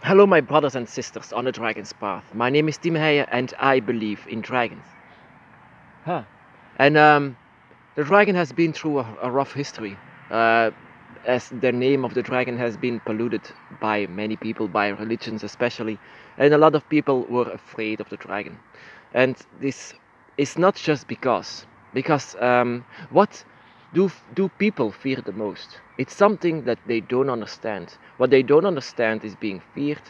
Hello, my brothers and sisters on the Dragon's Path. My name is Tim Heijer and I believe in dragons. Huh. And the dragon has been through a rough history, as the name of the dragon has been polluted by many people, by religions especially, and a lot of people were afraid of the dragon. And this is not just because what do people fear the most? It's something that they don't understand. What they don't understand is being feared,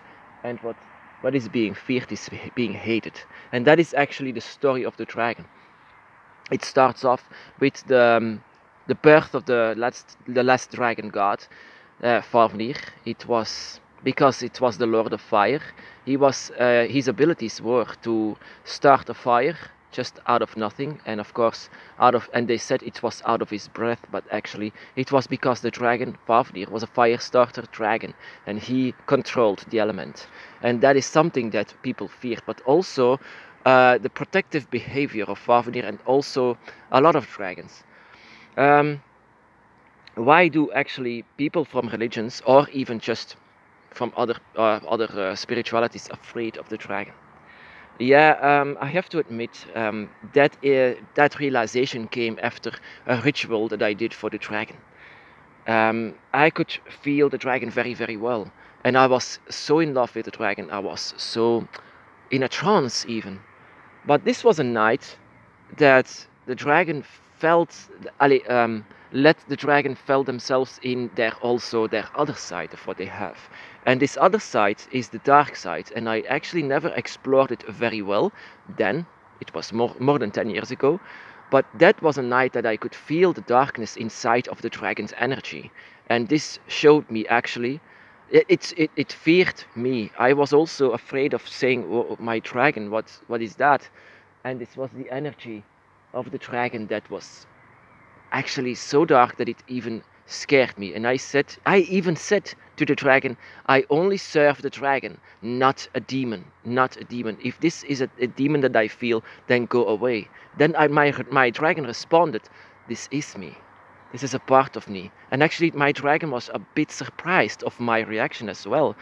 and what is being feared is being hated. And that is actually the story of the dragon. It starts off with the birth of the last dragon god, Fafnir. It was because it was the Lord of Fire. His abilities were to start a fire just out of nothing, and of course and they said it was out of his breath, but actually it was because the dragon Fafnir was a fire starter dragon, and he controlled the element. And that is something that people feared, but also the protective behavior of Fafnir, and also a lot of dragons. Why do actually people from religions, or even just from other spiritualities, afraid of the dragon? Yeah, I have to admit that realization came after a ritual that I did for the dragon. I could feel the dragon very, very well, and I was so in love with the dragon. I was so in a trance even. But this was a night that the dragon felt, let the dragon felt themselves in their other side of what they have. And this other side is the dark side, and I actually never explored it very well then. It was more than 10 years ago. But that was a night that I could feel the darkness inside of the dragon's energy. And this showed me actually, it feared me. I was also afraid of saying, "Oh, my dragon, what is that?" And this was the energy of the dragon that was actually so dark that it even scared me. And I even said to the dragon, I only serve the dragon, not a demon, not a demon. If this is a demon that I feel, then go away. Then my dragon responded, this is me. This is a part of me. And actually my dragon was a bit surprised of my reaction as well.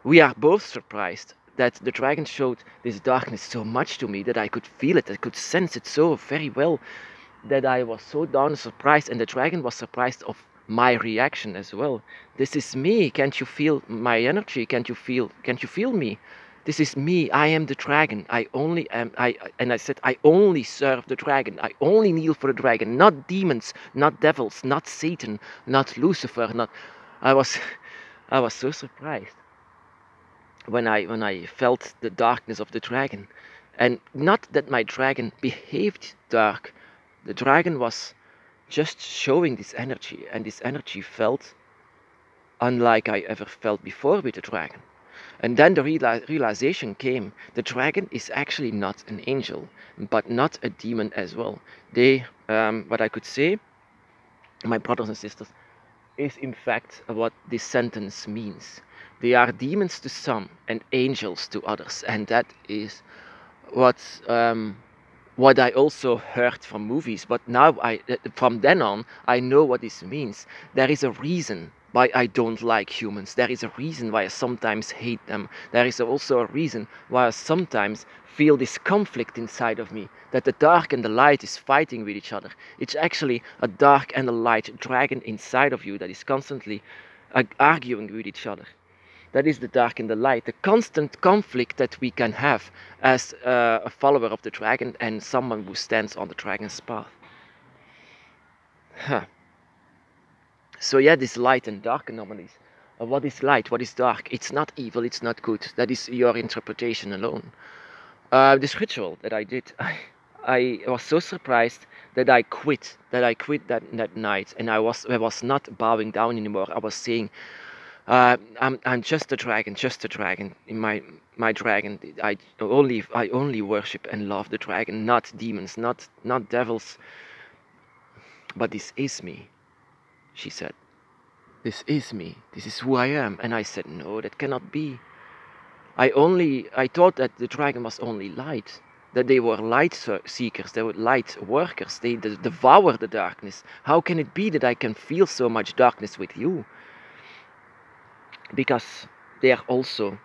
We are both surprised that the dragon showed this darkness so much to me that I could feel it, I could sense it so very well, that I was so down surprised, and the dragon was surprised of my reaction as well. This is me. Can't you feel my energy? Can't you feel me? This is me. I am the dragon. I said I only serve the dragon. I only kneel for the dragon, not demons, not devils, not Satan, not Lucifer, not I was I was so surprised when I felt the darkness of the dragon. And not that my dragon behaved dark. The dragon was just showing this energy, and this energy felt unlike I ever felt before with the dragon. And then the realization came, the dragon is actually not an angel, but not a demon as well. What I could say, my brothers and sisters, is in fact what this sentence means. They are demons to some and angels to others, and that is what I also heard from movies. But now from then on, I know what this means. There is a reason why I don't like humans. There is a reason why I sometimes hate them. There is also a reason why I sometimes feel this conflict inside of me, that the dark and the light is fighting with each other. It's actually a dark and a light dragon inside of you that is constantly arguing with each other. That is the dark and the light, the constant conflict that we can have as a follower of the dragon and someone who stands on the dragon's path. Huh. So yeah, this light and dark anomalies. What is light? What is dark? It's not evil, it's not good. That is your interpretation alone. This ritual that I did, I was so surprised that I quit that night, and I was not bowing down anymore. I was saying, I'm just a dragon, just a dragon. In my dragon, I only worship and love the dragon, not demons, not devils. But this is me, she said. This is me. This is who I am. And I said, no, that cannot be. I thought that the dragon was only light, that they were light seekers, they were light workers. They devour the darkness. How can it be that I can feel so much darkness with you? Because they are also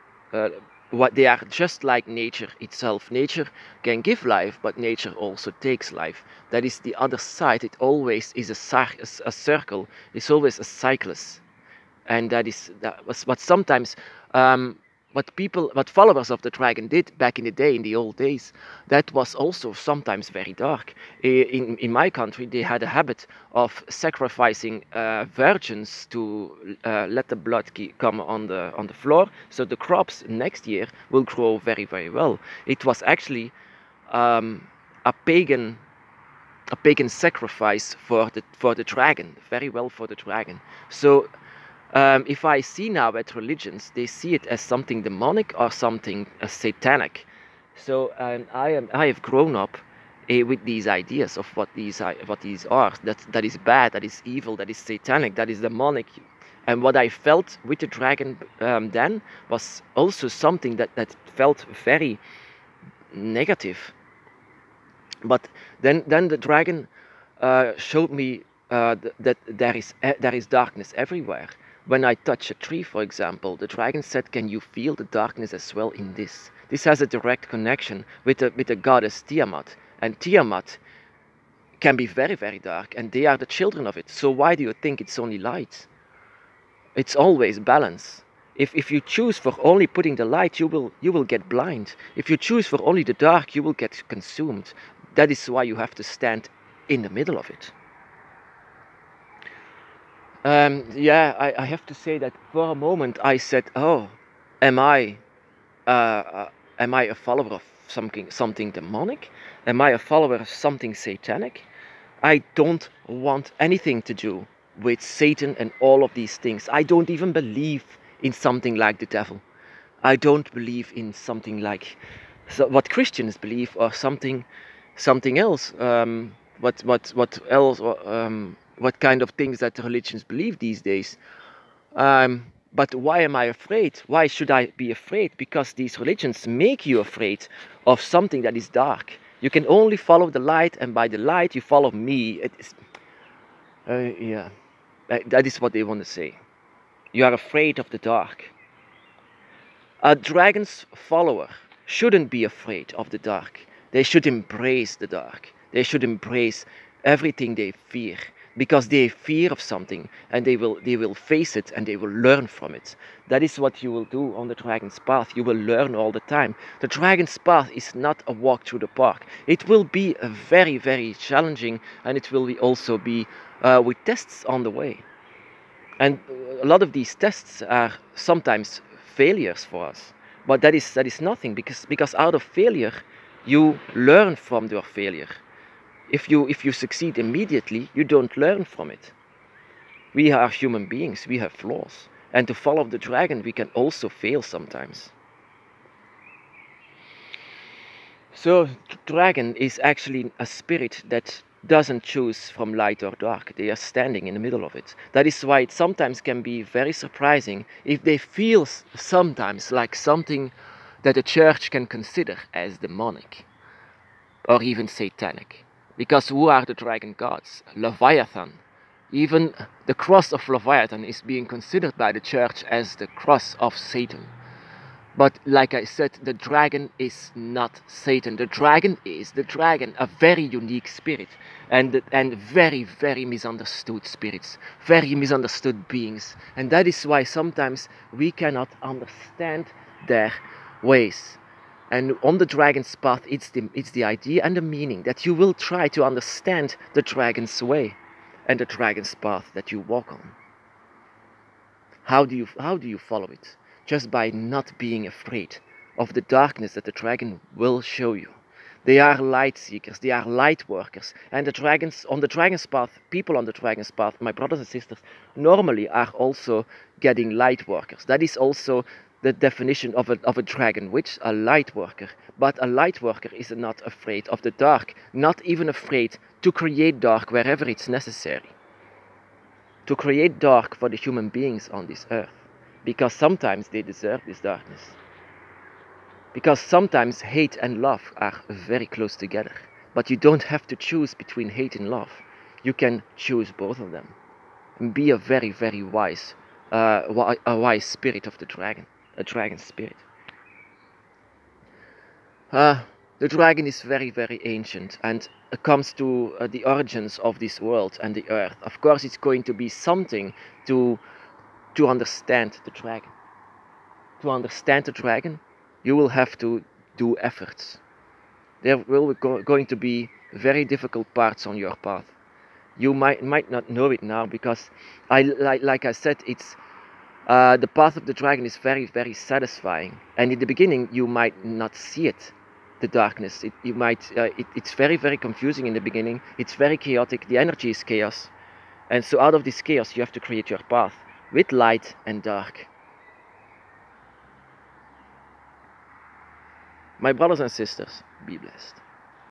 what they are, just like nature itself. Nature can give life, but nature also takes life. That is the other side. It always is a circle. It's always a cyclus, and that was what sometimes what followers of the dragon did back in the day, in the old days. That was also sometimes very dark. In my country, they had a habit of sacrificing virgins to let the blood come on the floor, so the crops next year will grow very, very well. It was actually a pagan sacrifice for the dragon, very well for the dragon. So if I see now at religions, they see it as something demonic or something satanic. So I have grown up with these ideas of what these are. That is bad, that is evil, that is satanic, that is demonic. And what I felt with the dragon then was also something that felt very negative. But then the dragon showed me that there is darkness everywhere. When I touch a tree, for example, the dragon said, "Can you feel the darkness as well in this?" This has a direct connection with the goddess Tiamat, and Tiamat can be very, very dark, and they are the children of it. So why do you think it's only light? It's always balance. If you choose for only putting the light, you will get blind. If you choose for only the dark, you will get consumed. That is why you have to stand in the middle of it. Yeah, I have to say that for a moment I said, "Oh, am I a follower of something demonic? Am I a follower of something satanic?" I don't want anything to do with Satan and all of these things. I don't even believe in something like the devil. I don't believe in something like what Christians believe, or something else. What else? What kind of things that religions believe these days? But why am I afraid? Why should I be afraid? Because these religions make you afraid of something that is dark. You can only follow the light, and by the light you follow me. Yeah, that is what they want to say. You are afraid of the dark. A dragon's follower shouldn't be afraid of the dark. They should embrace the dark. They should embrace everything they fear, because they fear of something, and they will face it, and they will learn from it. That is what you will do on the dragon's path. You will learn all the time. The dragon's path is not a walk through the park. It will be a very, very challenging, and it will also be with tests on the way. And a lot of these tests are sometimes failures for us. But that is nothing, because out of failure you learn from your failure. If you succeed immediately, you don't learn from it. We are human beings, we have flaws. And to follow the dragon, we can also fail sometimes. So dragon is actually a spirit that doesn't choose from light or dark. They are standing in the middle of it. That is why it sometimes can be very surprising if they feel sometimes like something that the church can consider as demonic or even satanic. Because who are the dragon gods? Leviathan. Even the cross of Leviathan is being considered by the church as the cross of Satan. But like I said, the dragon is not Satan. The dragon is the dragon, a very unique spirit, and very, very misunderstood spirits, very misunderstood beings. And that is why sometimes we cannot understand their ways. And on the dragon's path, it's the idea and the meaning that you will try to understand the dragon's way and the dragon's path that you walk on. How do you follow it? Just by not being afraid of the darkness that the dragon will show you. They are light seekers, they are light workers, and on the dragon's path, people on the dragon's path, my brothers and sisters, normally are also getting light workers. That is also the definition of a dragon witch, a light worker. But a light worker is not afraid of the dark, not even afraid to create dark wherever it's necessary. To create dark for the human beings on this earth. Because sometimes they deserve this darkness. Because sometimes hate and love are very close together. But you don't have to choose between hate and love. You can choose both of them. And be a very, very wise spirit of the dragon. a dragon spirit. The dragon is very, very ancient, and it comes to the origins of this world and the earth. Of course, it's going to be something to understand the dragon. To understand the dragon, you will have to do efforts. There will going to be very difficult parts on your path. You might not know it now because, like I said, it's the path of the dragon is very, very satisfying. And in the beginning, you might not see it, the darkness. It's very, very confusing in the beginning. It's very chaotic. The energy is chaos. And so out of this chaos, you have to create your path with light and dark. My brothers and sisters, be blessed.